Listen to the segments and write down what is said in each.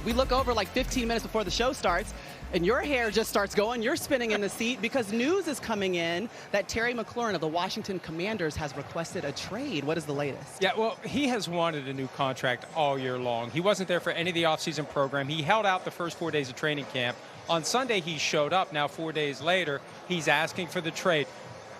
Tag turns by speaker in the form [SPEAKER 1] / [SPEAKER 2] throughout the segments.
[SPEAKER 1] we look over like 15 minutes before the show starts, and your hair just starts going. You're spinning in the seat because news is coming in that Terry McLaurin of the Washington Commanders has requested a trade. What is the latest?
[SPEAKER 2] Yeah, well, he has wanted a new contract all year long. He wasn't there for any of the offseason program. He held out the first 4 days of training camp. On Sunday, he showed up. Now, 4 days later, he's asking for the trade.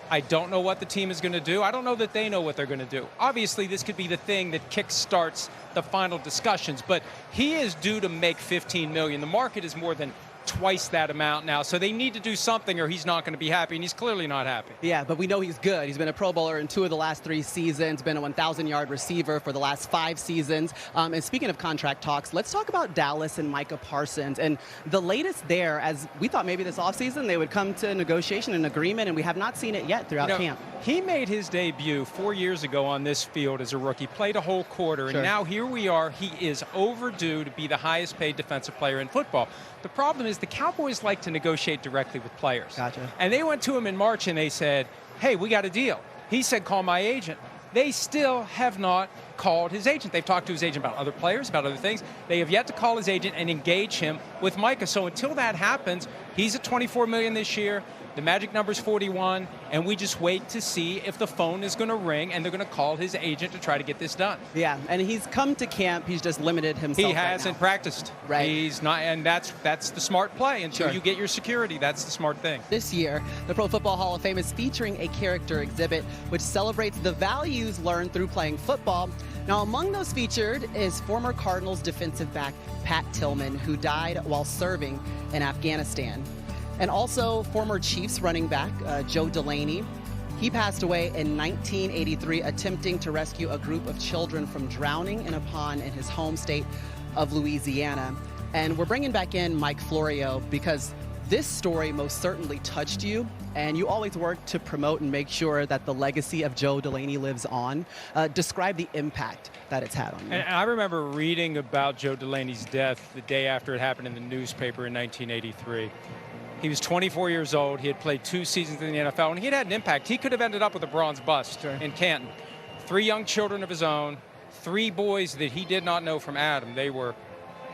[SPEAKER 2] I don't know what the team is going to do. I don't know that they know what they're going to do. Obviously, this could be the thing that kick-starts the final discussions, but he is due to make $15 million. The market is more than twice that amount now, so they need to do something or he's not going to be happy, and he's clearly not happy.
[SPEAKER 1] Yeah, but we know he's good. He's been a Pro Bowler in 2 of the last 3 seasons, been a 1,000-yard receiver for the last 5 seasons. And speaking of contract talks, let's talk about Dallas and Micah Parsons. And the latest there, as we thought maybe this offseason they would come to negotiation and agreement, and we have not seen it yet throughout camp.
[SPEAKER 2] He made his debut 4 years ago on this field as a rookie, played a whole quarter, and now here we are. He is overdue to be the highest paid defensive player in football. The problem is the Cowboys like to negotiate directly with players.
[SPEAKER 1] Gotcha.
[SPEAKER 2] And they went to him in March and they said, hey, we got a deal. He said, call my agent. They still have not called his agent. They've talked to his agent about other players, about other things. They have yet to call his agent and engage him with Micah. So until that happens, he's at $24 million this year. The magic number is 41, and we just wait to see if the phone is going to ring and they're going to call his agent to try to get this done.
[SPEAKER 1] Yeah, and he's come to camp. He's just limited himself.
[SPEAKER 2] He hasn't practiced.
[SPEAKER 1] Right.
[SPEAKER 2] He's not, and that's the smart play. Until you get your security, that's the smart thing.
[SPEAKER 1] This year, the Pro Football Hall of Fame is featuring a character exhibit which celebrates the values learned through playing football. Now, among those featured is former Cardinals defensive back Pat Tillman, who died while serving in Afghanistan. And also former Chiefs running back Joe Delaney. He passed away in 1983 attempting to rescue a group of children from drowning in a pond in his home state of Louisiana. And we're bringing back in Mike Florio because this story most certainly touched you, and you always work to promote and make sure that the legacy of Joe Delaney lives on. Describe the impact that it's had on you.
[SPEAKER 2] And I remember reading about Joe Delaney's death the day after it happened in the newspaper in 1983. He was 24 years old. He had played 2 seasons in the NFL, and he had an impact. He could have ended up with a bronze bust in Canton. 3 young children of his own, 3 boys that he did not know from Adam. They were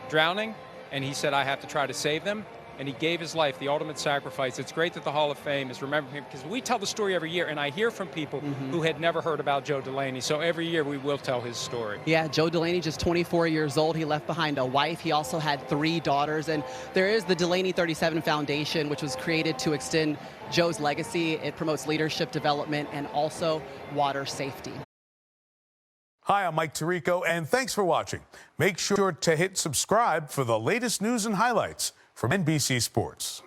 [SPEAKER 2] drowning, and he said, I have to try to save them. And he gave his life, the ultimate sacrifice. It's great that the Hall of Fame is remembering him because we tell the story every year, and I hear from people who had never heard about Joe Delaney. So every year we will tell his story.
[SPEAKER 1] Yeah, Joe Delaney, just 24 years old. He left behind a wife. He also had 3 daughters. And there is the Delaney 37 Foundation, which was created to extend Joe's legacy. It promotes leadership development and also water safety.
[SPEAKER 3] Hi, I'm Mike Tirico, and thanks for watching. Make sure to hit subscribe for the latest news and highlights from NBC Sports.